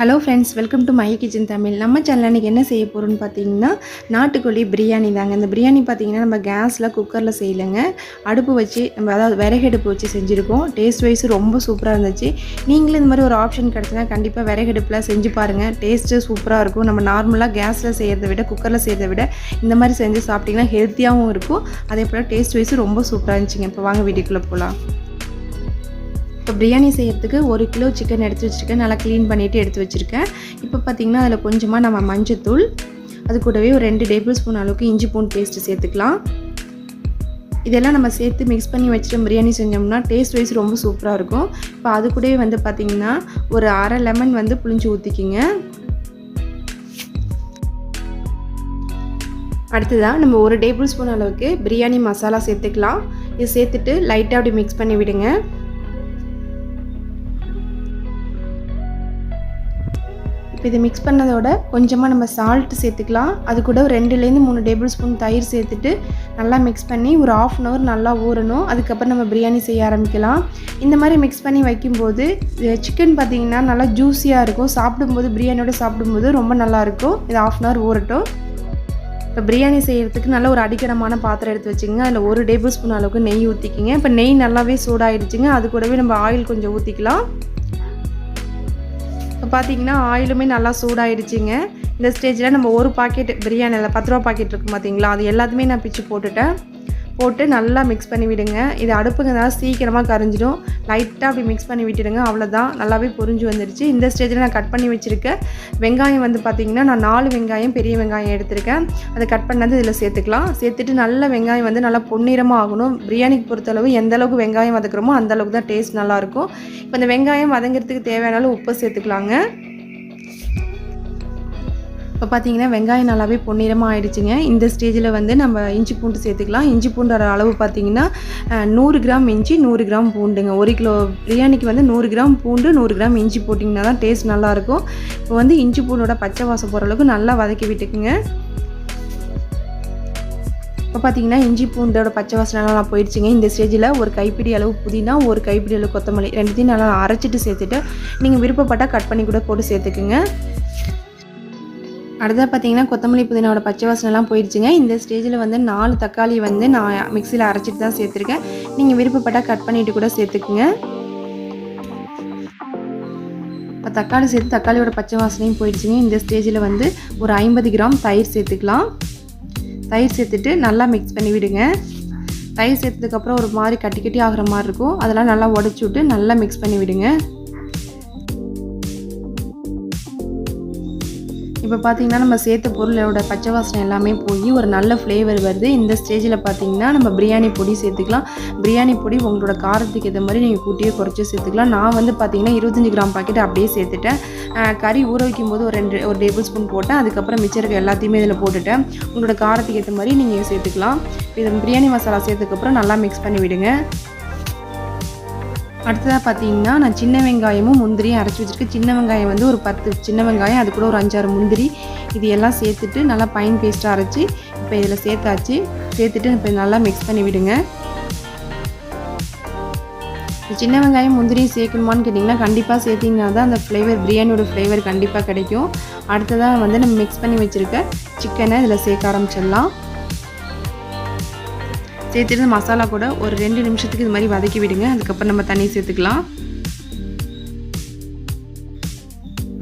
Hello friends, welcome to Mahi kitchen Tamil. நம்ம சேனலில் இன்றைக்கி என்ன செய்ய போகிறோன்னு பார்த்தீங்கன்னா நாட்டுக்கோழி பிரியாணி தாங்க. இந்த பிரியாணி பார்த்தீங்கன்னா நம்ம கேஸில் குக்கரில் செய்யலைங்க, அடுப்பு வச்சு நம்ம அதாவது விறகடுப்பு வச்சு செஞ்சுருக்கோம். டேஸ்ட் வைஸ் ரொம்ப சூப்பராக இருந்துச்சு. நீங்களும் இந்த மாதிரி ஒரு ஆப்ஷன் கிடச்சினா கண்டிப்பாக விறகடுப்பில் செஞ்சு பாருங்கள். டேஸ்ட்டு சூப்பராக இருக்கும். நம்ம நார்மலாக கேஸில் செய்கிறத விட குக்கரில் செய்கிறத விட இந்த மாதிரி செஞ்சு சாப்பிட்டிங்கன்னா ஹெல்த்தியாகவும் இருக்கும். அதே போல் டேஸ்ட் வைஸ் ரொம்ப சூப்பராக இருந்துச்சுங்க. இப்போ வாங்க வீடியோக்குள்ளே போகலாம். இப்போ பிரியாணி செய்கிறதுக்கு 1 கிலோ சிக்கன் எடுத்து வச்சுருக்கேன். நல்லா க்ளீன் பண்ணிவிட்டு எடுத்து வச்சுருக்கேன். இப்போ பார்த்திங்கன்னா அதில் கொஞ்சமாக நம்ம மஞ்சத்தூள், அது கூடவே ஒரு 2 டேபிள் ஸ்பூன் அளவுக்கு இஞ்சி பூண்டு பேஸ்ட்டு சேர்த்துக்கலாம். இதெல்லாம் நம்ம சேர்த்து மிக்ஸ் பண்ணி வச்சுட்டு பிரியாணி செஞ்சோம்னா டேஸ்ட் வைஸ் ரொம்ப சூப்பராக இருக்கும். இப்போ அது கூடவே வந்து பார்த்திங்கன்னா ஒரு அரை லெமன் வந்து புளிஞ்சு ஊற்றிக்கிங்க. அடுத்ததாக நம்ம 1 டேபிள் ஸ்பூன் அளவுக்கு பிரியாணி மசாலா சேர்த்துக்கலாம். இது சேர்த்துட்டு லைட்டாக அப்படி மிக்ஸ் பண்ணி விடுங்க. இப்போ இதை மிக்ஸ் பண்ணதோட கொஞ்சமாக நம்ம சால்ட் சேர்த்துக்கலாம். அது கூட ஒரு 2லேருந்து 3 டேபிள் ஸ்பூன் தயிர் சேர்த்துட்டு நல்லா மிக்ஸ் பண்ணி ஒரு 1/2 அன் ஹவர் நல்லா ஊறணும். அதுக்கப்புறம் நம்ம பிரியாணி செய்ய ஆரம்பிக்கலாம். இந்த மாதிரி மிக்ஸ் பண்ணி வைக்கும்போது சிக்கன் பார்த்திங்கன்னா நல்லா ஜூஸியாக இருக்கும். சாப்பிடும்போது பிரியாணியோட சாப்பிடும்போது ரொம்ப நல்லாயிருக்கும். இது 1/2 அன் ஹவர் ஊறட்டும். இப்போ பிரியாணி செய்கிறதுக்கு நல்ல ஒரு அடிக்கனமான பாத்திரம் எடுத்து வச்சுங்க. அதில் 1 டேபிள் ஸ்பூன் அளவுக்கு நெய் ஊற்றிக்கிங்க. இப்போ நெய் நல்லாவே சூடாகிடுச்சுங்க. அது கூடவே நம்ம ஆயில் கொஞ்சம் ஊற்றிக்கலாம். இப்போ பார்த்தீங்கன்னா ஆயிலுமே நல்லா சூடாகிடுச்சிங்க. இந்த ஸ்டேஜில் நம்ம ஒரு பாக்கெட் பிரியாணியில் 10 ரூபா பாக்கெட் இருக்கும் பார்த்தீங்களா, அது எல்லாத்தையுமே நான் பிச்சு போட்டு நல்லா மிக்ஸ் பண்ணி விடுங்க. இது அடுப்புங்கிறதால சீக்கிரமாக கரைஞ்சிடும். லைட்டாக அப்படி மிக்ஸ் பண்ணி விட்டுடுங்க. அவ்வளோதான், நல்லாவே பொரிஞ்சு வந்துடுச்சு. இந்த ஸ்டேஜில் நான் கட் பண்ணி வச்சுருக்கேன் வெங்காயம் வந்து பார்த்திங்கன்னா நான் 4 வெங்காயம் பெரிய வெங்காயம் எடுத்திருக்கேன். அதை கட் பண்ணது இதில் சேர்த்துக்கலாம். சேர்த்துட்டு நல்ல வெங்காயம் வந்து நல்லா பொன்னிறமாக ஆகணும். பிரியாணிக்கு பொறுத்தளவு எந்த அளவுக்கு வெங்காயம் வதக்குறோமோ அந்த அளவுக்கு தான் டேஸ்ட் நல்லாயிருக்கும். இப்போ இந்த வெங்காயம் வதங்கிறதுக்கு தேவையான அளவு உப்பு சேர்த்துக்கலாங்க. இப்போ பார்த்தீங்கன்னா வெங்காயம் நல்லாவே பொன்னிறமாக ஆகிடுச்சிங்க. இந்த ஸ்டேஜில் வந்து நம்ம இஞ்சி பூண்டு சேர்த்துக்கலாம். இஞ்சி பூண்டோட அளவு பார்த்திங்கன்னா 100 கிராம் இஞ்சி 100 கிராம் பூண்டுங்க. 1 கிலோ பிரியாணிக்கு வந்து 100 கிராம் பூண்டு 100 கிராம் இஞ்சி போட்டிங்கன்னா தான் டேஸ்ட் நல்லாயிருக்கும். இப்போ வந்து இஞ்சி பூண்டோட பச்சை வாசம் போகிற அளவுக்கு நல்லா வதக்கி விட்டுக்குங்க. இப்போ பார்த்தீங்கன்னா இஞ்சி பூண்டோட பச்சை வாசனை நல்லா போயிடுச்சுங்க. இந்த ஸ்டேஜில் ஒரு கைப்பிடி அளவு புதினா, ஒரு கைப்பிடி அளவு கொத்தமல்லி ரெண்டுத்தையும் நல்லா அரைச்சிட்டு சேர்த்துட்டு நீங்கள் விருப்பப்பட்டால் கட் பண்ணி கூட போட்டு சேர்த்துக்குங்க. அடுத்தது பார்த்திங்கன்னா கொத்தமல்லி புதினாவோட பச்சை வாசனைலாம் போயிடுச்சுங்க. இந்த ஸ்டேஜில் வந்து 4 தக்காளி வந்து நான் மிக்சியில் அரைச்சிட்டு தான் சேர்த்துருக்கேன். நீங்கள் விருப்பப்பட்டால் கட் பண்ணிவிட்டு கூட சேர்த்துக்குங்க. இப்போ தக்காளி சேர்த்து தக்காளியோட பச்சை வாசனையும் போயிடுச்சுங்க. இந்த ஸ்டேஜில் வந்து ஒரு 50 கிராம் தயிர் சேர்த்துக்கலாம். தயிர் சேர்த்துட்டு நல்லா மிக்ஸ் பண்ணி விடுங்க. தயிர் சேர்த்ததுக்கப்புறம் ஒரு மாதிரி கட்டி கட்டி ஆகிற மாதிரி இருக்கும். அதெல்லாம் நல்லா உடச்சி விட்டு நல்லா மிக்ஸ் பண்ணி விடுங்க. இப்போ பார்த்திங்கன்னா நம்ம சேர்த்த பொருளோட பச்சை வாசனை எல்லாமே போய் ஒரு நல்ல ஃப்ளேவர் வருது. இந்த ஸ்டேஜில் பார்த்திங்கன்னா நம்ம பிரியாணி பொடி சேர்த்துக்கலாம். பிரியாணி பொடி உங்களோட காரத்துக்கு ஏற்ற மாதிரி நீங்கள் கூட்டியே குறைச்சி சேர்த்துக்கலாம். நான் வந்து பார்த்திங்கன்னா 25 கிராம் பாக்கெட் அப்படியே சேர்த்துட்டேன். கறி ஊற வைக்கும் போது ஒரு டேபிள் ஸ்பூன் போட்டேன். அதுக்கப்புறம் மிச்சம் இருக்க எல்லாத்தையுமே இதில் போட்டுட்டேன். உங்களோட காரத்துக்கு ஏற்ற மாதிரி நீங்கள் சேர்த்துக்கலாம். இது பிரியாணி மசாலா சேர்த்துக்கப்புறம் நல்லா மிக்ஸ் பண்ணி விடுங்க. அடுத்ததாக பார்த்தீங்கன்னா நான் சின்ன வெங்காயமும் முந்திரியும் அரைச்சி வச்சுருக்கேன். சின்ன வெங்காயம் வந்து ஒரு 10 சின்ன வெங்காயம், அது கூட ஒரு 5-6 முந்திரி, இது எல்லாம் சேர்த்துட்டு நல்லா ஃபைன் பேஸ்ட்டாக அரைச்சி இப்போ இதில் சேர்த்தாச்சு. சேர்த்துட்டு இப்போ நல்லா மிக்ஸ் பண்ணி விடுங்க. சின்ன வெங்காயம் முந்திரியும் சேர்க்கணுமான்னு கேட்டிங்கன்னா கண்டிப்பாக சேர்த்திங்கன்னா தான் அந்த ஃப்ளேவர் பிரியாணியோட ஃப்ளேவர் கண்டிப்பாக கிடைக்கும். அடுத்ததாக வந்து நம்ம மிக்ஸ் பண்ணி வச்சுருக்க சிக்கனை இதில் சேர்க்க ஆரம்பிச்சிடலாம். சேர்த்துட்டு மசாலா கூட ஒரு 2 நிமிஷத்துக்கு இது மாதிரி வதக்கி விடுங்க. அதுக்கப்புறம் நம்ம தண்ணி சேர்த்துக்கலாம்.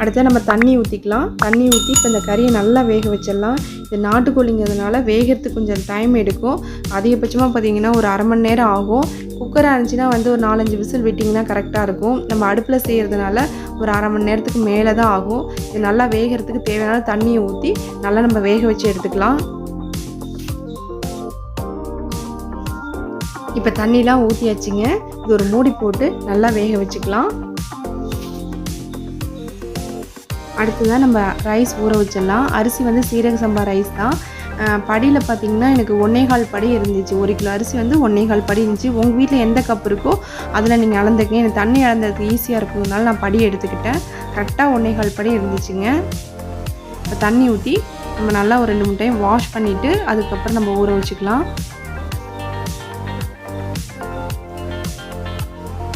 அடுத்து நம்ம தண்ணி ஊற்றிக்கலாம். தண்ணி ஊற்றி இப்போ இந்த கறியை நல்லா வேக வச்சிடலாம். இது நாட்டுக்கோழிங்கிறதுனால வேகிறதுக்கு கொஞ்சம் டைம் எடுக்கும். அதிகபட்சமாக பார்த்திங்கன்னா ஒரு அரை மணி நேரம் ஆகும். குக்கராக இருந்துச்சுன்னா வந்து ஒரு 4-5 விசில் விட்டிங்கன்னா கரெக்டாக இருக்கும். நம்ம அடுப்பில் செய்கிறதுனால ஒரு அரை மணி நேரத்துக்கு மேலே தான் ஆகும். இது நல்லா வேகிறதுக்கு தேவையான தண்ணியை ஊற்றி நல்லா நம்ம வேக வச்சு எடுத்துக்கலாம். இப்போ தண்ணிலாம் ஊற்றியாச்சுங்க. இது ஒரு மூடி போட்டு நல்லா வேக வச்சுக்கலாம். அடுத்ததாக நம்ம ரைஸ் ஊற வச்சிடலாம். அரிசி வந்து சீரக சம்பா ரைஸ் தான். படியில் பார்த்திங்கன்னா எனக்கு 1.25 படி இருந்துச்சு. 1 கிலோ அரிசி வந்து 1.25 படி இருந்துச்சு. உங்கள் வீட்டில் எந்த கப் இருக்கோ அதில் நீங்கள் அளந்துக்கங்க. எனக்கு தண்ணி அளந்ததுக்கு ஈஸியாக இருக்கிறதுனால நான் படி எடுத்துக்கிட்டேன். கரெக்டாக 1.25 படி இருந்துச்சுங்க. இப்போ தண்ணி ஊற்றி நம்ம நல்லா ஒரு 2-3 டைம் வாஷ் பண்ணிவிட்டு அதுக்கப்புறம் நம்ம ஊற வச்சுக்கலாம்.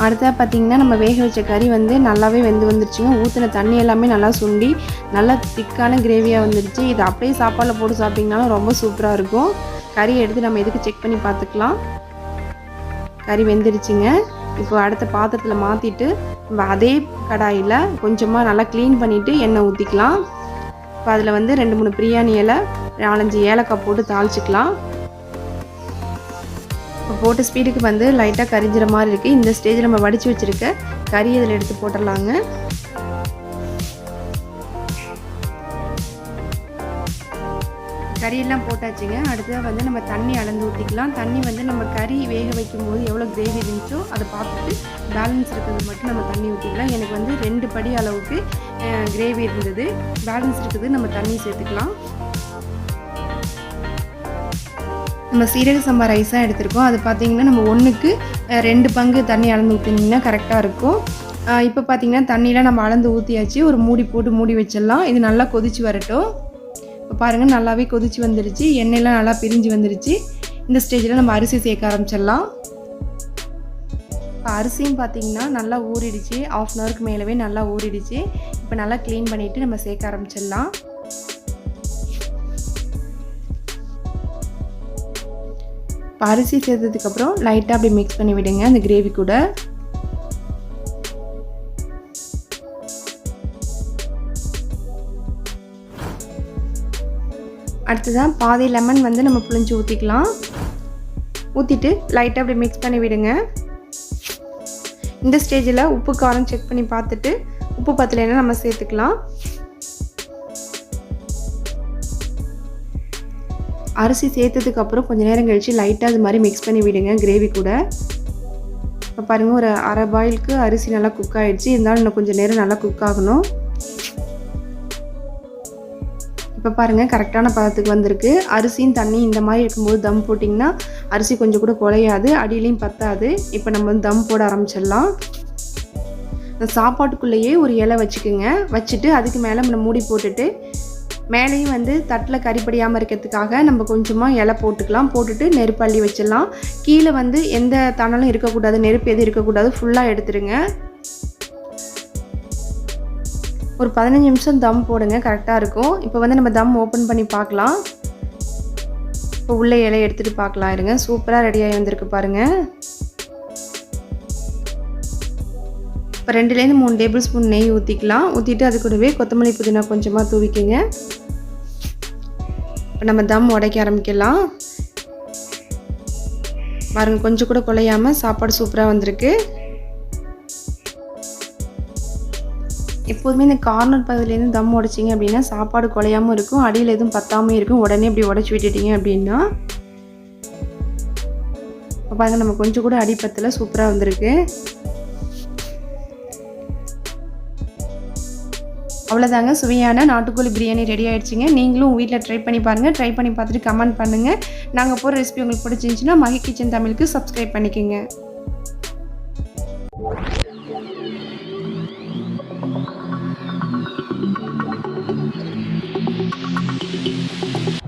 அடுத்தது பார்த்திங்கன்னா நம்ம வேக வச்ச கறி வந்து நல்லாவே வெந்து வந்துருச்சுங்க. ஊற்றின தண்ணி எல்லாமே நல்லா சுண்டி நல்லா திக்கான கிரேவியாக வந்துருச்சு. இது அப்படியே சாப்பாடில் போட்டு சாப்பிட்டிங்கனாலும் ரொம்ப சூப்பராக இருக்கும். கறியை எடுத்து நம்ம எதுக்கு செக் பண்ணி பார்த்துக்கலாம். கறி வெந்துருச்சுங்க. இப்போ அடுத்த பாத்திரத்தில் மாற்றிட்டு நம்ம அதே கடாயில் கொஞ்சமாக நல்லா க்ளீன் பண்ணிவிட்டு எண்ணெய் ஊற்றிக்கலாம். இப்போ அதில் வந்து 2-3 பிரியாணி இலை 4-5 ஏலக்காய் போட்டு தாளிச்சிக்கலாம். இப்போ போட்ட ஸ்பீடுக்கு வந்து லைட்டாக கரிஞ்சிற மாதிரி இருக்குது. இந்த ஸ்டேஜில் நம்ம வடித்து வச்சுருக்க கறி இதில் எடுத்து போட்டுடலாங்க. கறியெல்லாம் போட்டாச்சுங்க. அடுத்ததாக வந்து நம்ம தண்ணி அளந்து ஊற்றிக்கலாம். தண்ணி வந்து நம்ம கறி வேக வைக்கும்போது எவ்வளோ கிரேவி இருந்துச்சோ அதை பார்த்துட்டு பேலன்ஸ் இருக்கிறது மட்டும் நம்ம தண்ணி ஊற்றிக்கலாம். எனக்கு வந்து 2 படி அளவுக்கு கிரேவி இருந்தது. பேலன்ஸ் இருக்குது நம்ம தண்ணி சேர்த்துக்கலாம். நம்ம சீரக சம்பா ரைஸாக எடுத்துருக்கோம். அது பார்த்திங்கன்னா நம்ம 1க்கு 2 பங்கு தண்ணி அளந்து ஊற்றினீங்கன்னா கரெக்டாக இருக்கும். இப்போ பார்த்திங்கன்னா தண்ணியெலாம் நம்ம அளந்து ஊற்றியாச்சு. ஒரு மூடி போட்டு மூடி வச்சிடலாம். இது நல்லா கொதித்து வரட்டும். இப்போ பாருங்கள் நல்லாவே கொதித்து வந்துடுச்சு. எண்ணெயெலாம் நல்லா பிரிஞ்சு வந்துடுச்சு. இந்த ஸ்டேஜில் நம்ம அரிசி சேர்க்க ஆரம்பிச்சிடலாம். இப்போ அரிசியும் பார்த்திங்கன்னா நல்லா ஊறிடுச்சு. 1/2 அன் ஹவருக்கு மேலவே நல்லா ஊறிடுச்சு. இப்போ நல்லா க்ளீன் பண்ணிவிட்டு நம்ம சேர்க்க ஆரம்பிச்சிடலாம். இப்போ அரிசி சேர்த்ததுக்கப்புறம் லைட்டாக அப்படி மிக்ஸ் பண்ணி விடுங்க அந்த கிரேவி கூட. அடுத்ததான் பாதி லெமன் வந்து நம்ம புளிஞ்சு ஊற்றிக்கலாம். ஊற்றிட்டு லைட்டாக அப்படி மிக்ஸ் பண்ணி விடுங்க. இந்த ஸ்டேஜில் உப்பு காரம் செக் பண்ணி பார்த்துட்டு உப்பு பத்தலைன்னா நம்ம சேர்த்துக்கலாம். அரிசி சேர்த்ததுக்கப்புறம் கொஞ்சம் நேரம் கழித்து லைட்டாக அது மாதிரி மிக்ஸ் பண்ணி விடுங்க கிரேவி கூட. இப்போ பாருங்கள் ஒரு அரை பாயிலுக்கு அரிசி நல்லா குக் ஆகிடுச்சு. இருந்தாலும் இன்னும் கொஞ்சம் நேரம் நல்லா குக் ஆகணும். இப்போ பாருங்கள் கரெக்டான பதத்துக்கு வந்திருக்கு. அரிசியும் தண்ணி இந்த மாதிரி இருக்கும்போது தம் போட்டிங்கன்னா அரிசி கொஞ்சம் கூட குலையாது, அடியிலையும் பத்தாது. இப்போ நம்ம வந்து தம் போட ஆரம்பிச்சிடலாம். இந்த சாப்பாட்டுக்குள்ளேயே ஒரு இலை வச்சுக்கோங்க. வச்சுட்டு அதுக்கு மேலே நம்ம மூடி போட்டுட்டு மேலேயும் வந்து தட்டில் கறிப்படியாமல் இருக்கிறதுக்காக நம்ம கொஞ்சமாக இலை போட்டுக்கலாம். போட்டுட்டு நெருப்பு அள்ளி வச்சிடலாம். கீழே வந்து எந்த தணலும் இருக்கக்கூடாது, நெருப்பு எதுவும் இருக்கக்கூடாது. ஃபுல்லாக எடுத்துருங்க. ஒரு 15 நிமிஷம் தம் போடுங்க, கரெக்டாக இருக்கும். இப்போ வந்து நம்ம தம் ஓப்பன் பண்ணி பார்க்கலாம். இப்போ உள்ளே இலையை எடுத்துகிட்டு பார்க்கலாம். இருங்க, சூப்பராக ரெடியாகி வந்திருக்கு பாருங்கள். இப்போ 2-3 டேபிள் ஸ்பூன் நெய் ஊற்றிக்கலாம். ஊற்றிட்டு அது கூடவே கொத்தமல்லி புதினா கொஞ்சமாக தூவிக்குங்க. இப்போ நம்ம தம் உடைக்க ஆரம்பிக்கலாம். பாருங்கள் கொஞ்சம் கூட குலையாமல் சாப்பாடு சூப்பராக வந்திருக்கு. எப்போதுமே இந்த கார்னர் பகுதியிலேருந்து தம் உடைச்சிங்க அப்படின்னா சாப்பாடு குலையாமல் இருக்கும், அடியில் எதுவும் பத்தாமல் இருக்கும். உடனே இப்படி உடச்சி விட்டுட்டீங்க அப்படின்னா இப்போ பாருங்கள் நம்ம கொஞ்சம் கூட அடி பத்தல, சூப்பராக வந்திருக்கு. அவ்வளோதாங்க, சுவையான நாட்டுக்கோழி பிரியாணி ரெடி ஆகிடுச்சிங்க. நீங்களும் வீட்டில் ட்ரை பண்ணி பாருங்கள். ட்ரை பண்ணி பார்த்துட்டு கமெண்ட் பண்ணுங்கள். நாங்கள் போகிற ரெசிபி உங்களுக்கு பிடிச்சிருந்துச்சின்னா மஹி கிச்சன் தமிழுக்கு சப்ஸ்கிரைப் பண்ணிக்கோங்க.